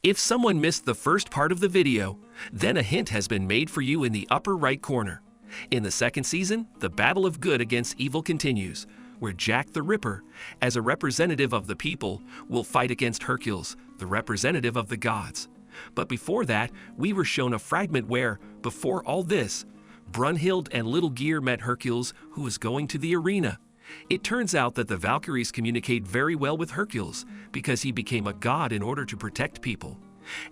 If someone missed the first part of the video, then a hint has been made for you in the upper right corner. In the second season, the battle of good against evil continues, where Jack the Ripper, as a representative of the people, will fight against Hercules, the representative of the gods. But before that, we were shown a fragment where, before all this, Brynhilde and Little Gear met Hercules, who was going to the arena. It turns out that the Valkyries communicate very well with Hercules because he became a god in order to protect people.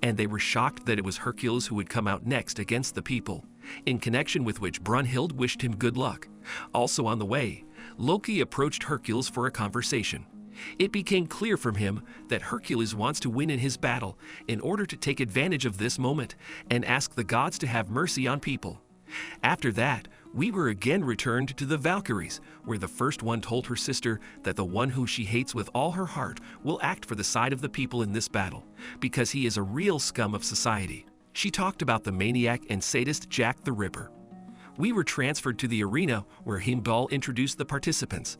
And they were shocked that it was Hercules who would come out next against the people, in connection with which Brynhilde wished him good luck. Also on the way, Loki approached Hercules for a conversation. It became clear from him that Hercules wants to win in his battle in order to take advantage of this moment and ask the gods to have mercy on people. After that, we were again returned to the Valkyries, where the first one told her sister that the one who she hates with all her heart will act for the side of the people in this battle, because he is a real scum of society. She talked about the maniac and sadist Jack the Ripper. We were transferred to the arena where Heimdall introduced the participants.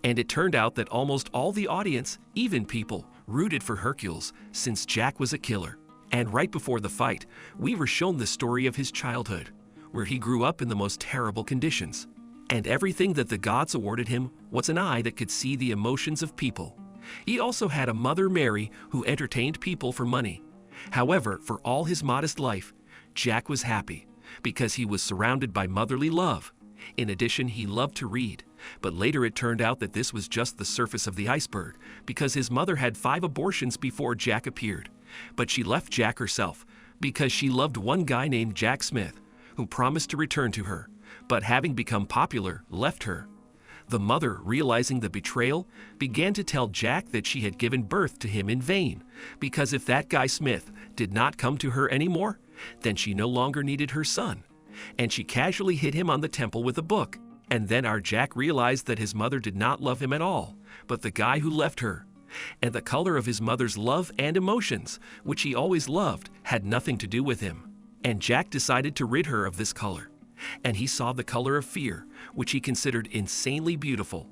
And it turned out that almost all the audience, even people, rooted for Hercules since Jack was a killer. And right before the fight, we were shown the story of his childhood, where he grew up in the most terrible conditions. And everything that the gods awarded him was an eye that could see the emotions of people. He also had a mother, Mary, who entertained people for money. However, for all his modest life, Jack was happy because he was surrounded by motherly love. In addition, he loved to read. But later it turned out that this was just the surface of the iceberg because his mother had 5 abortions before Jack appeared. But she left Jack herself because she loved one guy named Jack Smith, who promised to return to her, but having become popular, left her. The mother, realizing the betrayal, began to tell Jack that she had given birth to him in vain, because if that guy Smith did not come to her anymore, then she no longer needed her son. And she casually hit him on the temple with a book. And then our Jack realized that his mother did not love him at all, but the guy who left her. And the color of his mother's love and emotions, which he always loved, had nothing to do with him. And Jack decided to rid her of this color. And he saw the color of fear, which he considered insanely beautiful.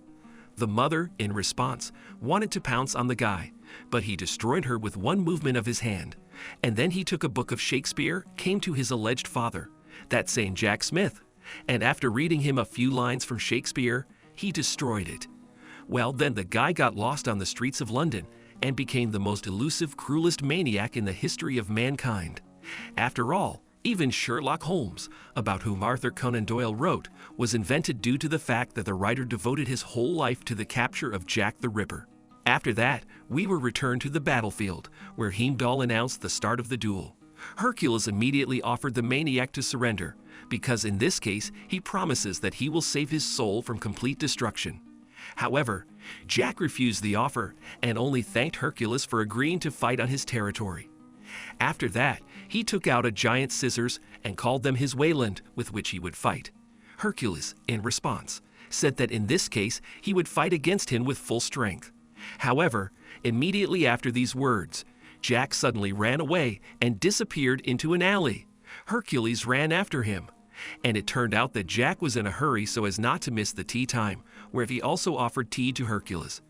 The mother, in response, wanted to pounce on the guy, but he destroyed her with one movement of his hand. And then he took a book of Shakespeare, came to his alleged father, that same Jack Smith, and after reading him a few lines from Shakespeare, he destroyed it. Well, then the guy got lost on the streets of London and became the most elusive, cruelest maniac in the history of mankind. After all, even Sherlock Holmes, about whom Arthur Conan Doyle wrote, was invented due to the fact that the writer devoted his whole life to the capture of Jack the Ripper. After that, we were returned to the battlefield, where Heimdall announced the start of the duel. Hercules immediately offered the maniac to surrender, because in this case, he promises that he will save his soul from complete destruction. However, Jack refused the offer and only thanked Hercules for agreeing to fight on his territory. After that, he took out a giant scissors and called them his Wayland, with which he would fight. Hercules, in response, said that in this case he would fight against him with full strength. However, immediately after these words, Jack suddenly ran away and disappeared into an alley. Hercules ran after him, and it turned out that Jack was in a hurry so as not to miss the tea time, where he also offered tea to Hercules.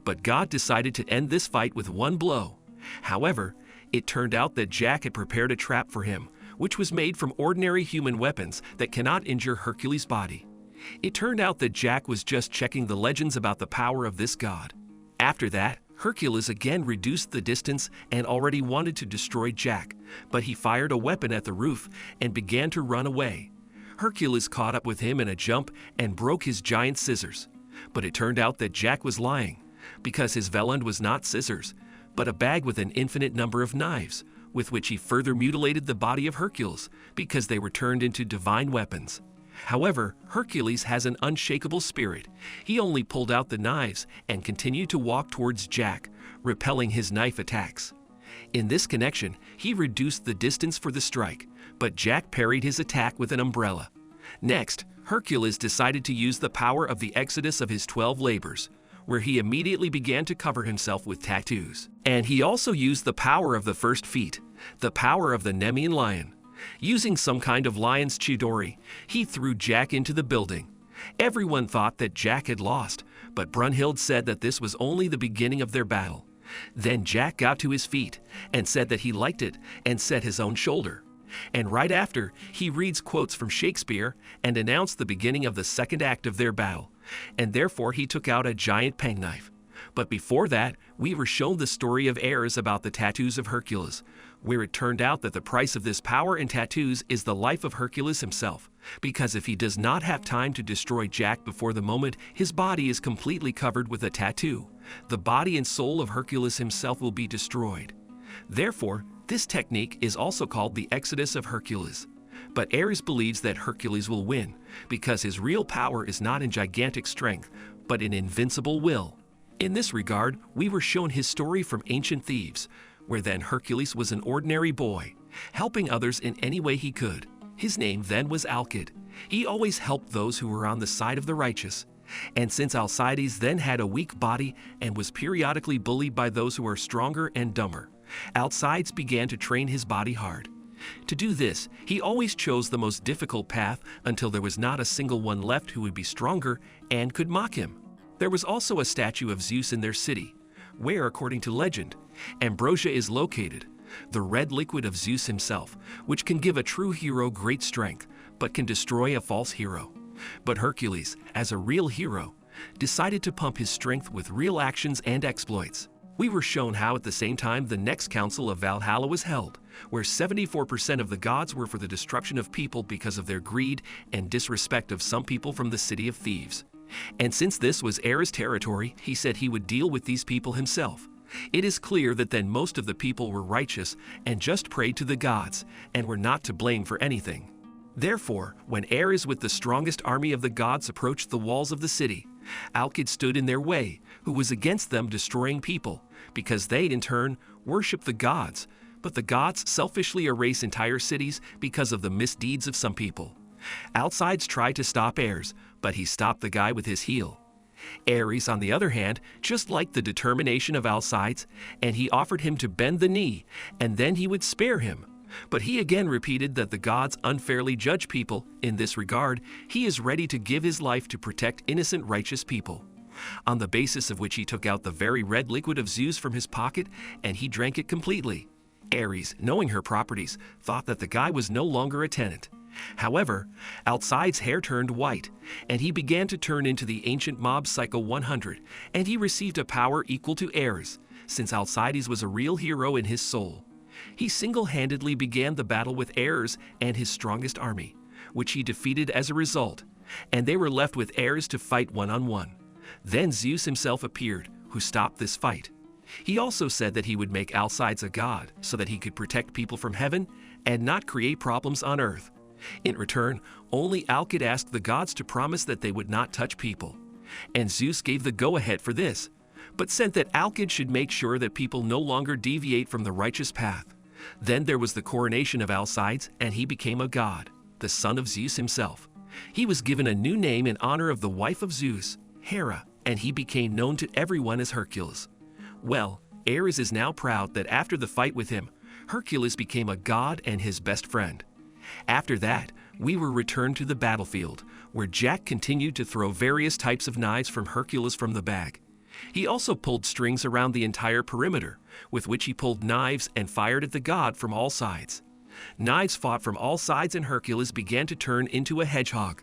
But God decided to end this fight with one blow. However, it turned out that Jack had prepared a trap for him, which was made from ordinary human weapons that cannot injure Hercules' body. It turned out that Jack was just checking the legends about the power of this god. After that, Hercules again reduced the distance and already wanted to destroy Jack, but he fired a weapon at the roof and began to run away. Hercules caught up with him in a jump and broke his giant scissors. But it turned out that Jack was lying, because his Veland was not scissors, but a bag with an infinite number of knives, with which he further mutilated the body of Hercules, because they were turned into divine weapons. However, Hercules has an unshakable spirit. He only pulled out the knives and continued to walk towards Jack, repelling his knife attacks. In this connection, he reduced the distance for the strike, but Jack parried his attack with an umbrella. Next, Hercules decided to use the power of the exodus of his 12 labors, where he immediately began to cover himself with tattoos. And he also used the power of the first feet, the power of the Nemean lion. Using some kind of lion's chidori, he threw Jack into the building. Everyone thought that Jack had lost, but Brynhilde said that this was only the beginning of their battle, Then Jack got to his feet and said that he liked it and set his own shoulder. And right after, he reads quotes from Shakespeare and announced the beginning of the second act of their battle, and therefore he took out a giant penknife. But before that, we were shown the story of Ares about the tattoos of Hercules, where it turned out that the price of this power and tattoos is the life of Hercules himself, because if he does not have time to destroy Jack before the moment his body is completely covered with a tattoo, the body and soul of Hercules himself will be destroyed. Therefore, this technique is also called the Exodus of Hercules. But Ares believes that Hercules will win, because his real power is not in gigantic strength, but in invincible will. In this regard, we were shown his story from ancient Thebes, where then Hercules was an ordinary boy, helping others in any way he could. His name then was Alcid. He always helped those who were on the side of the righteous. And since Alcides then had a weak body and was periodically bullied by those who are stronger and dumber, Alcides began to train his body hard. To do this, he always chose the most difficult path until there was not a single one left who would be stronger and could mock him. There was also a statue of Zeus in their city, where, according to legend, ambrosia is located, the red liquid of Zeus himself, which can give a true hero great strength, but can destroy a false hero. But Hercules, as a real hero, decided to pump his strength with real actions and exploits. We were shown how at the same time the next council of Valhalla was held, where 74% of the gods were for the destruction of people because of their greed and disrespect of some people from the city of Thebes. And since this was Ares' territory, he said he would deal with these people himself. It is clear that then most of the people were righteous and just prayed to the gods and were not to blame for anything. Therefore, when Ares with the strongest army of the gods approached the walls of the city, Alcid stood in their way, who was against them destroying people, because they in turn worship the gods, but the gods selfishly erase entire cities because of the misdeeds of some people. Alcides tried to stop Ares, but he stopped the guy with his heel. Ares, on the other hand, just liked the determination of Alcides, and he offered him to bend the knee, and then he would spare him. But he again repeated that the gods unfairly judge people. In this regard, he is ready to give his life to protect innocent righteous people. On the basis of which he took out the very red liquid of Zeus from his pocket, and he drank it completely. Ares, knowing her properties, thought that the guy was no longer a tenant. However, Alcides' hair turned white, and he began to turn into the ancient mob Psycho 100, and he received a power equal to Ares, since Alcides was a real hero in his soul. He single-handedly began the battle with Ares and his strongest army, which he defeated as a result, and they were left with Ares to fight one-on-one. Then Zeus himself appeared, who stopped this fight. He also said that he would make Alcides a god, so that he could protect people from heaven and not create problems on earth. In return, only Alcid asked the gods to promise that they would not touch people. And Zeus gave the go-ahead for this, but sent that Alcid should make sure that people no longer deviate from the righteous path. Then there was the coronation of Alcides, and he became a god, the son of Zeus himself. He was given a new name in honor of the wife of Zeus, Hera, and he became known to everyone as Hercules. Well, Ares is now proud that after the fight with him, Hercules became a god and his best friend. After that, we were returned to the battlefield, where Jack continued to throw various types of knives from Hercules from the bag. He also pulled strings around the entire perimeter, with which he pulled knives and fired at the god from all sides. Knives fought from all sides, and Hercules began to turn into a hedgehog.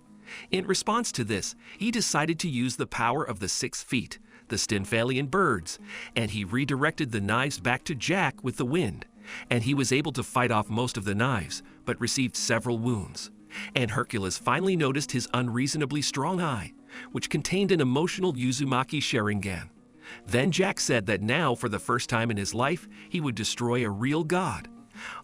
In response to this, he decided to use the power of the 6 feet, the Stymphalian birds, and he redirected the knives back to Jack with the wind. And he was able to fight off most of the knives, but received several wounds. And Hercules finally noticed his unreasonably strong eye, which contained an emotional Uzumaki Sharingan. Then Jack said that now, for the first time in his life, he would destroy a real god.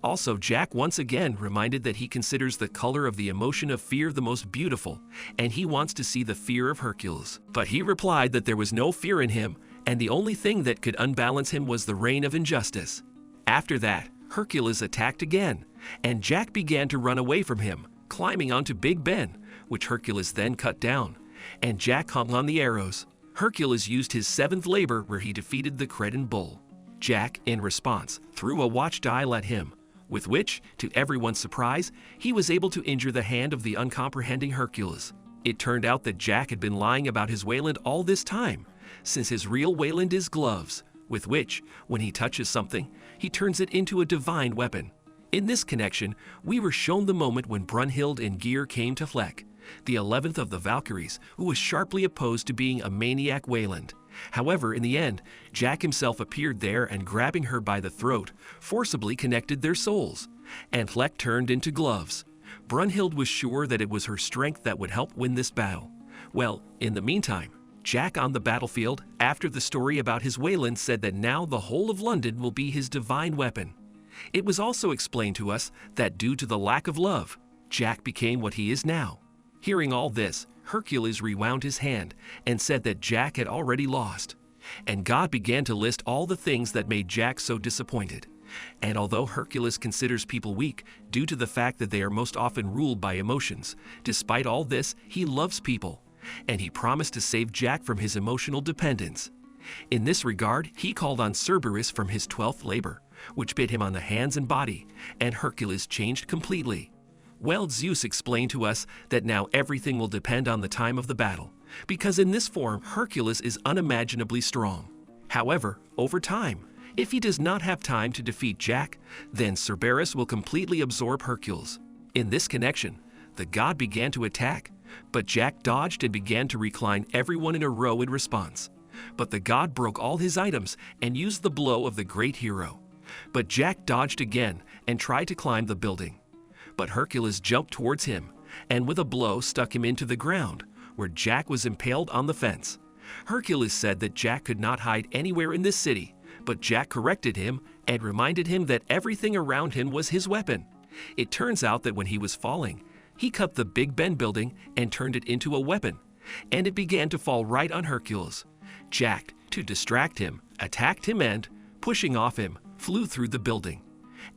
Also, Jack once again reminded that he considers the color of the emotion of fear the most beautiful, and he wants to see the fear of Hercules. But he replied that there was no fear in him, and the only thing that could unbalance him was the reign of injustice. After that, Hercules attacked again, and Jack began to run away from him, climbing onto Big Ben, which Hercules then cut down, and Jack hung on the arrows. Hercules used his 7th labor, where he defeated the Cretan bull. Jack, in response, threw a watch dial at him, with which, to everyone's surprise, he was able to injure the hand of the uncomprehending Hercules. It turned out that Jack had been lying about his Wayland all this time, since his real Wayland is gloves, with which, when he touches something, he turns it into a divine weapon. In this connection, we were shown the moment when Brynhilde in Gear came to Fleck, the 11th of the Valkyries, who was sharply opposed to being a maniac Wayland. However, in the end, Jack himself appeared there and, grabbing her by the throat, forcibly connected their souls, and Fleck turned into gloves. Brynhilde was sure that it was her strength that would help win this battle. Well, in the meantime, Jack on the battlefield, after the story about his Wayland, said that now the whole of London will be his divine weapon. It was also explained to us that due to the lack of love, Jack became what he is now. Hearing all this, Hercules rewound his hand and said that Jack had already lost. And God began to list all the things that made Jack so disappointed. And although Hercules considers people weak due to the fact that they are most often ruled by emotions, despite all this, he loves people, and he promised to save Jack from his emotional dependence. In this regard, he called on Cerberus from his 12th labor, which bit him on the hands and body, and Hercules changed completely. Well, Zeus explained to us that now everything will depend on the time of the battle, because in this form Hercules is unimaginably strong. However, over time, if he does not have time to defeat Jack, then Cerberus will completely absorb Hercules. In this connection, the god began to attack, but Jack dodged and began to recline everyone in a row in response. But the god broke all his items and used the blow of the great hero. But Jack dodged again and tried to climb the building. But Hercules jumped towards him, and with a blow stuck him into the ground, where Jack was impaled on the fence. Hercules said that Jack could not hide anywhere in this city, but Jack corrected him and reminded him that everything around him was his weapon. It turns out that when he was falling, he cut the Big Ben building and turned it into a weapon, and it began to fall right on Hercules. Jack, to distract him, attacked him and, pushing off him, flew through the building.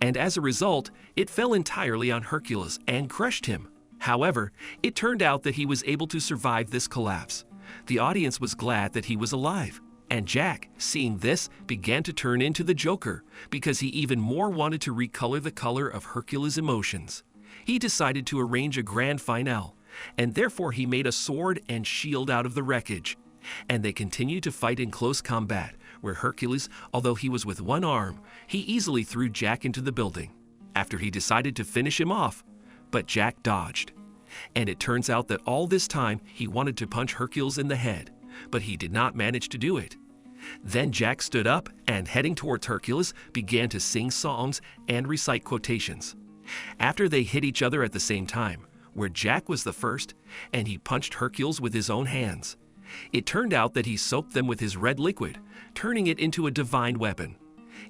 And as a result, it fell entirely on Hercules and crushed him. However, it turned out that he was able to survive this collapse. The audience was glad that he was alive. And Jack, seeing this, began to turn into the Joker because he even more wanted to recolor the color of Hercules' emotions. He decided to arrange a grand finale, and therefore he made a sword and shield out of the wreckage. And they continued to fight in close combat, where Hercules, although he was with one arm, he easily threw Jack into the building, after he decided to finish him off. But Jack dodged. And it turns out that all this time he wanted to punch Hercules in the head, but he did not manage to do it. Then Jack stood up and, heading towards Hercules, began to sing songs and recite quotations. After they hit each other at the same time, where Jack was the first, and he punched Hercules with his own hands. It turned out that he soaked them with his red liquid, turning it into a divine weapon.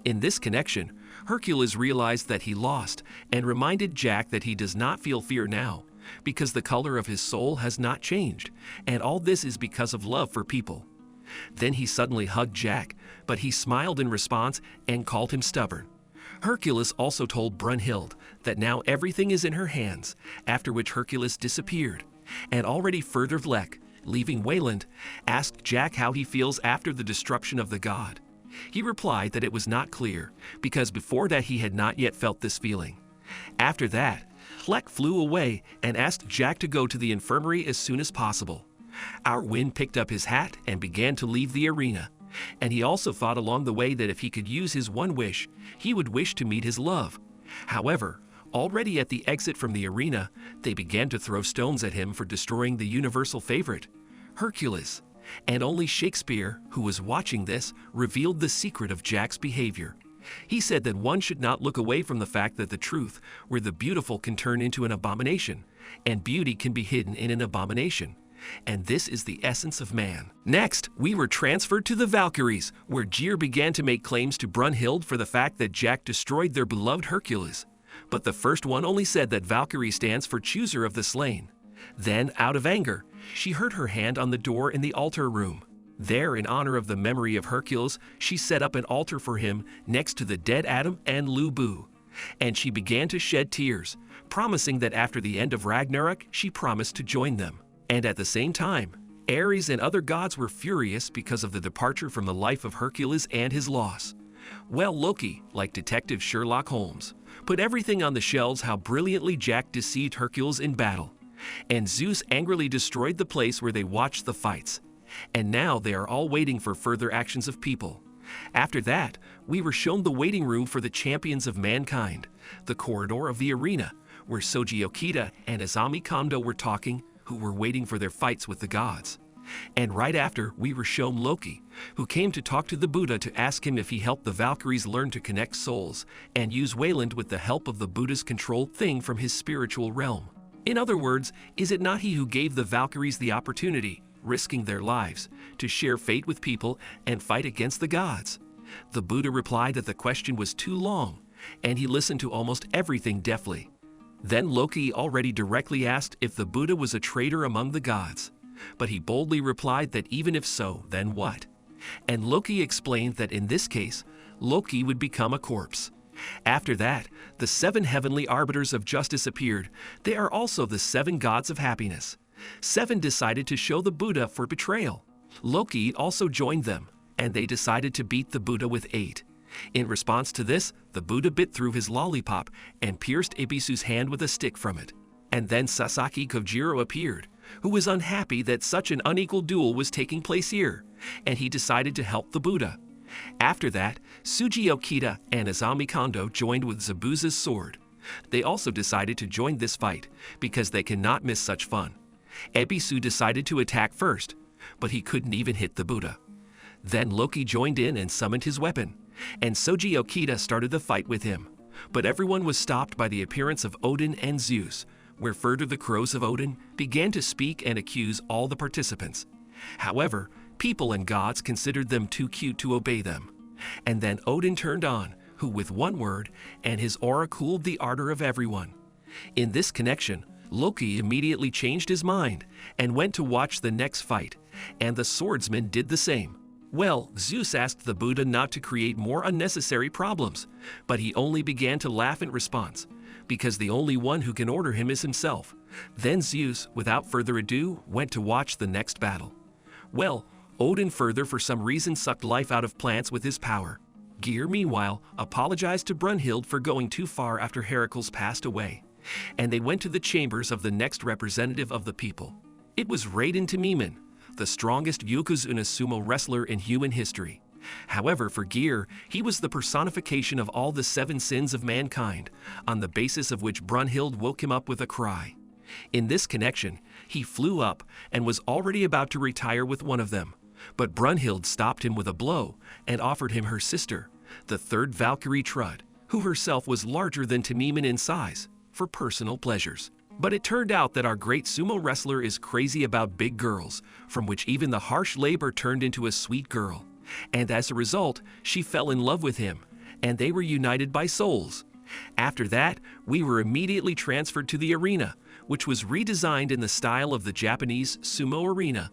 In this connection, Hercules realized that he lost and reminded Jack that he does not feel fear now, because the color of his soul has not changed, and all this is because of love for people. Then he suddenly hugged Jack, but he smiled in response and called him stubborn. Hercules also told Brynhilde that now everything is in her hands, after which Hercules disappeared, and already further Fleck, leaving Wayland, asked Jack how he feels after the destruction of the god. He replied that it was not clear, because before that he had not yet felt this feeling. After that, Fleck flew away and asked Jack to go to the infirmary as soon as possible. Our Wind picked up his hat and began to leave the arena, and he also thought along the way that if he could use his one wish, he would wish to meet his love. However, already at the exit from the arena, they began to throw stones at him for destroying the universal favorite, Hercules. And only Shakespeare, who was watching this, revealed the secret of Jack's behavior. He said that one should not look away from the fact that the truth, where the beautiful can turn into an abomination, and beauty can be hidden in an abomination. And this is the essence of man. Next, we were transferred to the Valkyries, where Geir began to make claims to Brynhilde for the fact that Jack destroyed their beloved Hercules. But the first one only said that Valkyrie stands for chooser of the slain. Then, out of anger, she hurt her hand on the door in the altar room. There, in honor of the memory of Hercules, she set up an altar for him next to the dead Adam and Lu-Bu. And she began to shed tears, promising that after the end of Ragnarok, she promised to join them. And at the same time, Ares and other gods were furious because of the departure from the life of Hercules and his loss. Well, Loki, like Detective Sherlock Holmes, put everything on the shelves how brilliantly Jack deceived Hercules in battle. And Zeus angrily destroyed the place where they watched the fights. And now they are all waiting for further actions of people. After that, we were shown the waiting room for the champions of mankind, the corridor of the arena, where Soji Okita and Azami Kondo were talking, who were waiting for their fights with the gods. And right after, we were shown Loki, who came to talk to the Buddha to ask him if he helped the Valkyries learn to connect souls and use Wayland with the help of the Buddha's controlled thing from his spiritual realm. In other words, is it not he who gave the Valkyries the opportunity, risking their lives, to share fate with people and fight against the gods? The Buddha replied that the question was too long, and he listened to almost everything deftly. Then Loki already directly asked if the Buddha was a traitor among the gods, but he boldly replied that even if so, then what? And Loki explained that in this case, Loki would become a corpse. After that, the 7 heavenly arbiters of justice appeared. They are also the 7 gods of happiness. 7 decided to show the Buddha for betrayal. Loki also joined them, and they decided to beat the Buddha with 8. In response to this, the Buddha bit through his lollipop and pierced Ebisu's hand with a stick from it. And then Sasaki Kojiro appeared, who was unhappy that such an unequal duel was taking place here, and he decided to help the Buddha. After that, Tsuji Okita and Azami Kondo joined with Zabuza's sword. They also decided to join this fight, because they cannot miss such fun. Ebisu decided to attack first, but he couldn't even hit the Buddha. Then Loki joined in and summoned his weapon, and Soji Okita started the fight with him. But everyone was stopped by the appearance of Odin and Zeus, where further the crows of Odin began to speak and accuse all the participants. However, people and gods considered them too cute to obey them. And then Odin turned on, who with one word, and his aura cooled the ardor of everyone. In this connection, Loki immediately changed his mind and went to watch the next fight, and the swordsman did the same. Well, Zeus asked the Buddha not to create more unnecessary problems, but he only began to laugh in response, because the only one who can order him is himself. Then Zeus, without further ado, went to watch the next battle. Well, Odin further for some reason sucked life out of plants with his power. Geir, meanwhile, apologized to Brynhilde for going too far after Heracles passed away, and they went to the chambers of the next representative of the people. It was Raiden Temimin, the strongest Yokozuna sumo wrestler in human history. However, for Geir, he was the personification of all the 7 sins of mankind, on the basis of which Brynhilde woke him up with a cry. In this connection, he flew up and was already about to retire with one of them, but Brynhilde stopped him with a blow and offered him her sister, the 3rd Valkyrie Trud, who herself was larger than Temimin in size, for personal pleasures. But it turned out that our great sumo wrestler is crazy about big girls, from which even the harsh labor turned into a sweet girl. And as a result, she fell in love with him, and they were united by souls. After that, we were immediately transferred to the arena, which was redesigned in the style of the Japanese sumo arena.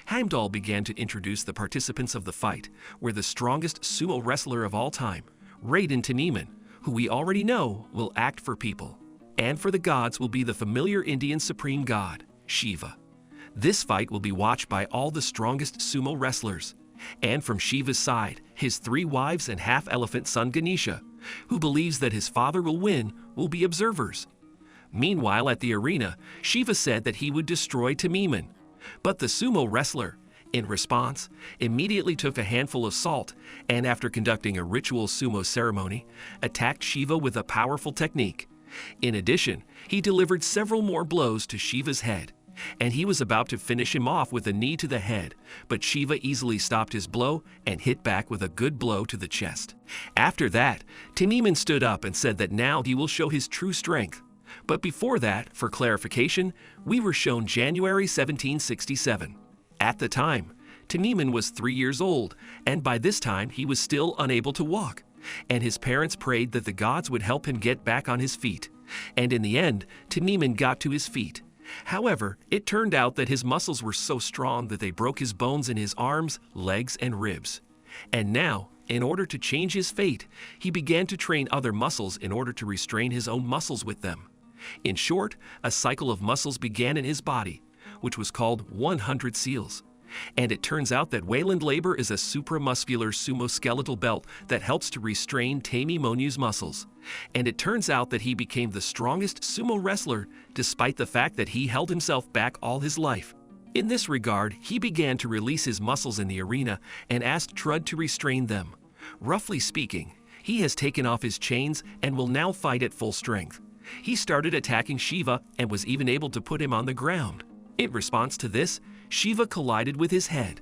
Heimdall began to introduce the participants of the fight, where the strongest sumo wrestler of all time, Raiden Temimin, who we already know will act for people, and for the gods will be the familiar Indian supreme god, Shiva. This fight will be watched by all the strongest sumo wrestlers, and from Shiva's side, his 3 wives and half-elephant son Ganesha, who believes that his father will win, will be observers. Meanwhile, at the arena, Shiva said that he would destroy Temimin, but the sumo wrestler, in response, immediately took a handful of salt and, after conducting a ritual sumo ceremony, attacked Shiva with a powerful technique. In addition, he delivered several more blows to Shiva's head, and he was about to finish him off with a knee to the head, but Shiva easily stopped his blow and hit back with a good blow to the chest. After that, Temimin stood up and said that now he will show his true strength. But before that, for clarification, we were shown January 1767. At the time, Temimin was 3 years old, and by this time he was still unable to walk, and his parents prayed that the gods would help him get back on his feet. And in the end, Temimin got to his feet. However, it turned out that his muscles were so strong that they broke his bones in his arms, legs, and ribs. And now, in order to change his fate, he began to train other muscles in order to restrain his own muscles with them. In short, a cycle of muscles began in his body, which was called 100 seals. And it turns out that Wayland labor is a supramuscular sumo skeletal belt that helps to restrain Tami Monyu's muscles. And it turns out that he became the strongest sumo wrestler despite the fact that he held himself back all his life. In this regard, he began to release his muscles in the arena and asked Trud to restrain them, Roughly speaking, he has taken off his chains and will now fight at full strength. He started attacking Shiva and was even able to put him on the ground. In response to this, Shiva collided with his head,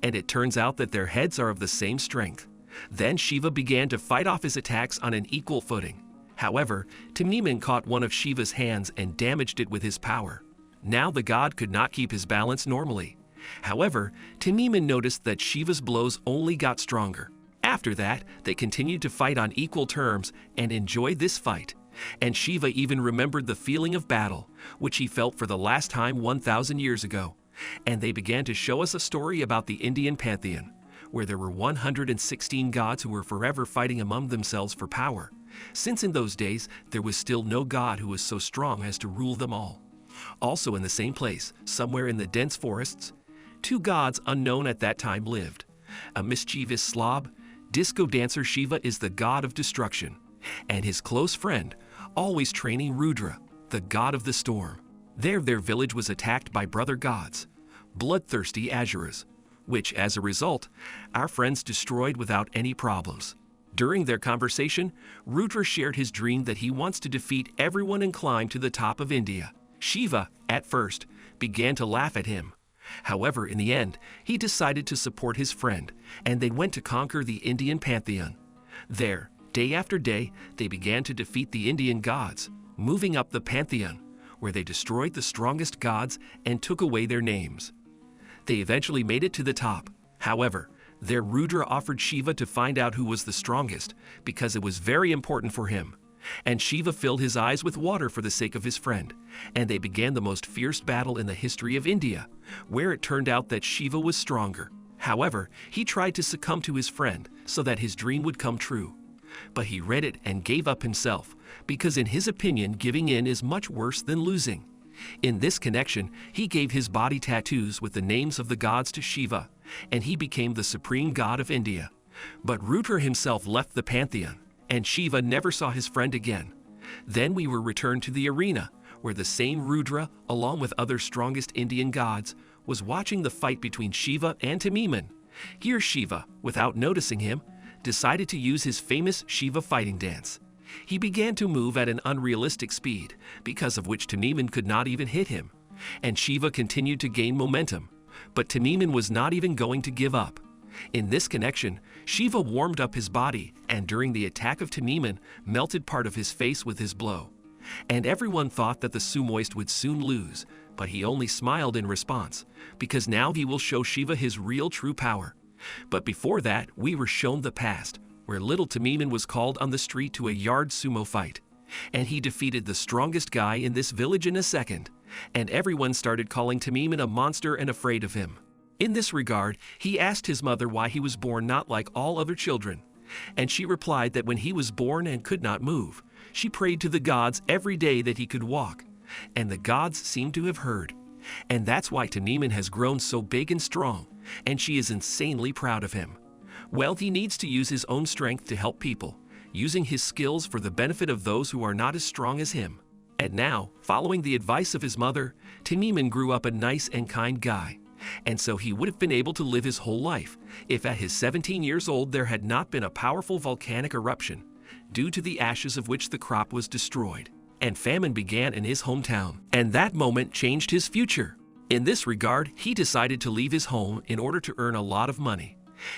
and it turns out that their heads are of the same strength. Then Shiva began to fight off his attacks on an equal footing. However, Temimin caught one of Shiva's hands and damaged it with his power. Now the god could not keep his balance normally. However, Temimin noticed that Shiva's blows only got stronger. After that, they continued to fight on equal terms and enjoyed this fight. And Shiva even remembered the feeling of battle, which he felt for the last time 1,000 years ago. And they began to show us a story about the Indian pantheon, where there were 116 gods who were forever fighting among themselves for power, since in those days there was still no god who was so strong as to rule them all. Also in the same place, somewhere in the dense forests, two gods unknown at that time lived. A mischievous Slav, disco dancer Shiva is the god of destruction, and his close friend, always training Rudra, the god of the storm. There their village was attacked by brother gods, bloodthirsty Asuras, which as a result, our friends destroyed without any problems. During their conversation, Rudra shared his dream that he wants to defeat everyone and climb to the top of India. Shiva, at first, began to laugh at him. However, in the end, he decided to support his friend, and they went to conquer the Indian pantheon. There, day after day, they began to defeat the Indian gods, moving up the pantheon, where they destroyed the strongest gods and took away their names. They eventually made it to the top. However, there Rudra offered Shiva to find out who was the strongest, because it was very important for him. And Shiva filled his eyes with water for the sake of his friend, and they began the most fierce battle in the history of India, where it turned out that Shiva was stronger. However, he tried to succumb to his friend so that his dream would come true. But he read it and gave up himself, because in his opinion, giving in is much worse than losing. In this connection, he gave his body tattoos with the names of the gods to Shiva, and he became the supreme god of India. But Rudra himself left the pantheon, and Shiva never saw his friend again. Then we were returned to the arena, where the same Rudra, along with other strongest Indian gods, was watching the fight between Shiva and Temimin. Here Shiva, without noticing him, decided to use his famous Shiva fighting dance. He began to move at an unrealistic speed, because of which Temimin could not even hit him. And Shiva continued to gain momentum, but Temimin was not even going to give up. In this connection, Shiva warmed up his body and during the attack of Temimin melted part of his face with his blow. And everyone thought that the Sumoist would soon lose, but he only smiled in response, because now he will show Shiva his real true power. But before that, we were shown the past, where little Temimin was called on the street to a yard sumo fight. And he defeated the strongest guy in this village in a second, and everyone started calling Temimin a monster and afraid of him. In this regard, he asked his mother why he was born not like all other children, and she replied that when he was born and could not move, she prayed to the gods every day that he could walk, and the gods seemed to have heard. And that's why Temimin has grown so big and strong, and she is insanely proud of him. Well, he needs to use his own strength to help people, using his skills for the benefit of those who are not as strong as him. And now, following the advice of his mother, Temimin grew up a nice and kind guy. And so he would have been able to live his whole life if at his 17 years old there had not been a powerful volcanic eruption, due to the ashes of which the crop was destroyed. And famine began in his hometown, and that moment changed his future. In this regard, he decided to leave his home in order to earn a lot of money.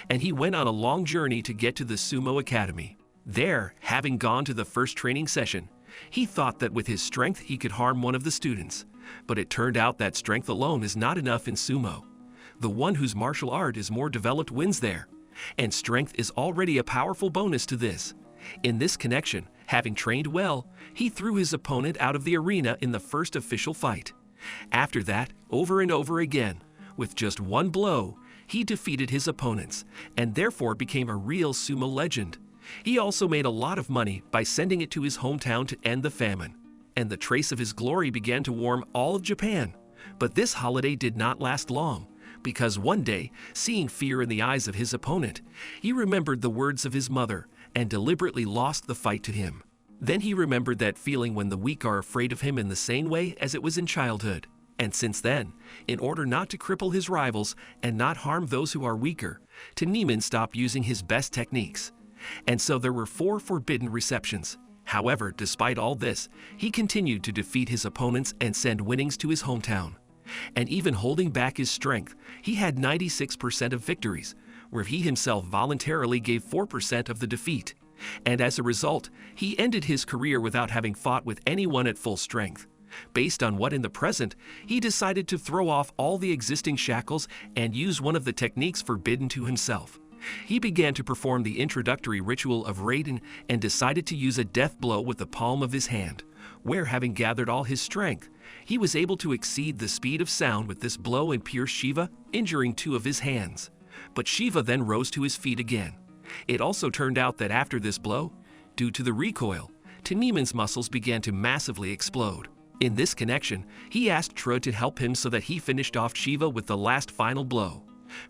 And he went on a long journey to get to the Sumo Academy. There, having gone to the first training session, he thought that with his strength he could harm one of the students. But it turned out that strength alone is not enough in sumo. The one whose martial art is more developed wins there, and strength is already a powerful bonus to this. In this connection, having trained well, he threw his opponent out of the arena in the first official fight. After that, over and over again, with just one blow, he defeated his opponents, and therefore became a real sumo legend. He also made a lot of money by sending it to his hometown to end the famine. And the trace of his glory began to warm all of Japan. But this holiday did not last long, because one day, seeing fear in the eyes of his opponent, he remembered the words of his mother and deliberately lost the fight to him. Then he remembered that feeling when the weak are afraid of him in the same way as it was in childhood. And since then, in order not to cripple his rivals and not harm those who are weaker, Tiniman stopped using his best techniques. And so there were 4 forbidden receptions. However, despite all this, he continued to defeat his opponents and send winnings to his hometown. And even holding back his strength, he had 96% of victories, where he himself voluntarily gave 4% of the defeat. And as a result, he ended his career without having fought with anyone at full strength. Based on what in the present, he decided to throw off all the existing shackles and use one of the techniques forbidden to himself. He began to perform the introductory ritual of Raiden and decided to use a death blow with the palm of his hand, where, having gathered all his strength, he was able to exceed the speed of sound with this blow and pierce Shiva, injuring 2 of his hands. But Shiva then rose to his feet again. It also turned out that after this blow, due to the recoil, Tiniman's muscles began to massively explode. In this connection, he asked Trud to help him so that he finished off Shiva with the last final blow.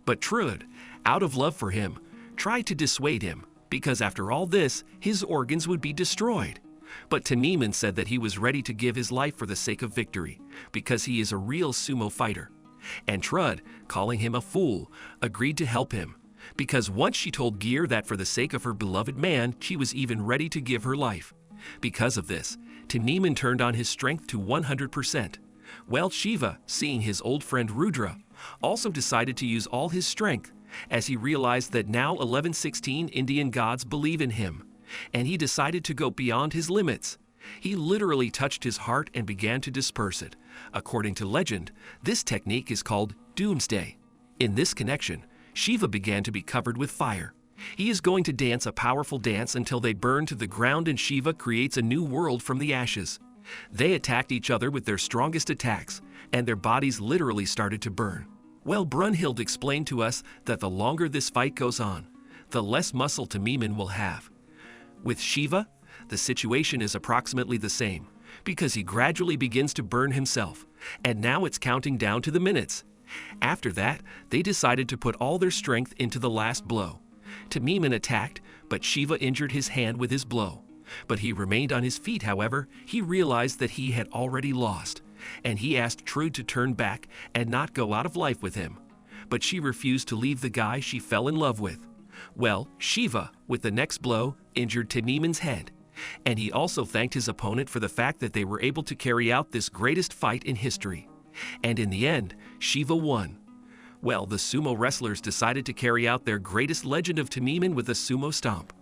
But Trud, out of love for him, tried to dissuade him, because after all this, his organs would be destroyed. But Tiniman said that he was ready to give his life for the sake of victory, because he is a real sumo fighter. And Trud, calling him a fool, agreed to help him, because once she told Gear that for the sake of her beloved man, she was even ready to give her life. Because of this, Tiniman turned on his strength to 100%. While Shiva, seeing his old friend Rudra, also decided to use all his strength, as he realized that now 1116 Indian gods believe in him, and he decided to go beyond his limits. He literally touched his heart and began to disperse it. According to legend, this technique is called Doomsday. In this connection, Shiva began to be covered with fire. He is going to dance a powerful dance until they burn to the ground, and Shiva creates a new world from the ashes. They attacked each other with their strongest attacks, and their bodies literally started to burn. Well, Brynhilde explained to us that the longer this fight goes on, the less muscle Tiniman will have. With Shiva, the situation is approximately the same, because he gradually begins to burn himself, and now it's counting down to the minutes. After that, they decided to put all their strength into the last blow. Tiniman attacked, but Shiva injured his hand with his blow. But he remained on his feet. However, he realized that he had already lost, and he asked Trud to turn back and not go out of life with him. But she refused to leave the guy she fell in love with. Well, Shiva, with the next blow, injured Tiniman's head, and he also thanked his opponent for the fact that they were able to carry out this greatest fight in history. And in the end, Shiva won. Well, the sumo wrestlers decided to carry out their greatest legend of Tiniman with a sumo stomp,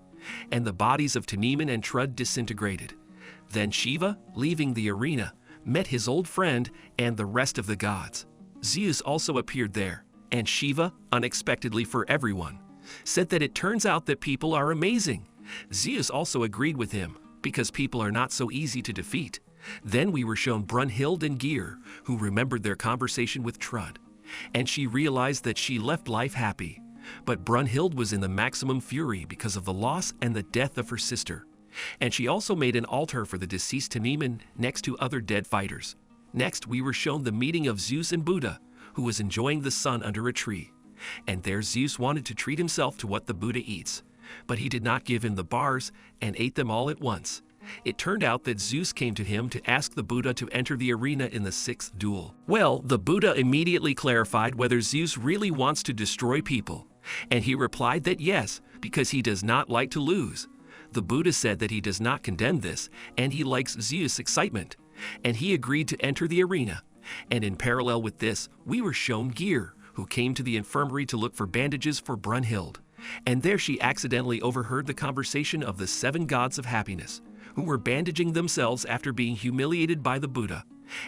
and the bodies of Tiniman and Trud disintegrated. Then Shiva, leaving the arena, met his old friend and the rest of the gods. Zeus also appeared there, and Shiva, unexpectedly for everyone, said that it turns out that people are amazing. Zeus also agreed with him, because people are not so easy to defeat. Then we were shown Brynhilde and Gear, who remembered their conversation with Trud, and she realized that she left life happy. But Brynhilde was in the maximum fury because of the loss and the death of her sister. And she also made an altar for the deceased Tiniman next to other dead fighters. Next, we were shown the meeting of Zeus and Buddha, who was enjoying the sun under a tree. And there Zeus wanted to treat himself to what the Buddha eats, but he did not give him the bars and ate them all at once. It turned out that Zeus came to him to ask the Buddha to enter the arena in the 6th duel. Well, the Buddha immediately clarified whether Zeus really wants to destroy people, and he replied that yes, because he does not like to lose. The Buddha said that he does not condemn this, and he likes Zeus' excitement, and he agreed to enter the arena. And in parallel with this, we were shown Gear, who came to the infirmary to look for bandages for Brynhilde. And there she accidentally overheard the conversation of the 7 gods of happiness, who were bandaging themselves after being humiliated by the Buddha,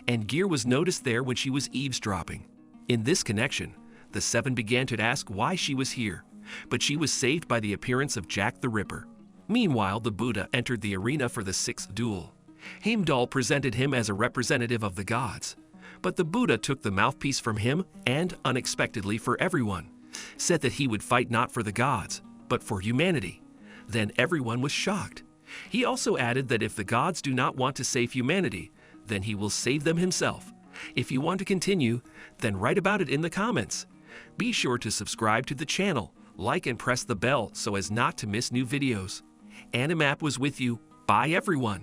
and Gear was noticed there when she was eavesdropping. In this connection, the 7 began to ask why she was here, but she was saved by the appearance of Jack the Ripper. Meanwhile, the Buddha entered the arena for the 6th duel. Heimdall presented him as a representative of the gods, but the Buddha took the mouthpiece from him and, unexpectedly for everyone, said that he would fight not for the gods, but for humanity. Then everyone was shocked. He also added that if the gods do not want to save humanity, then he will save them himself. If you want to continue, then write about it in the comments. Be sure to subscribe to the channel, like and press the bell so as not to miss new videos. AniMap was with you. Bye everyone.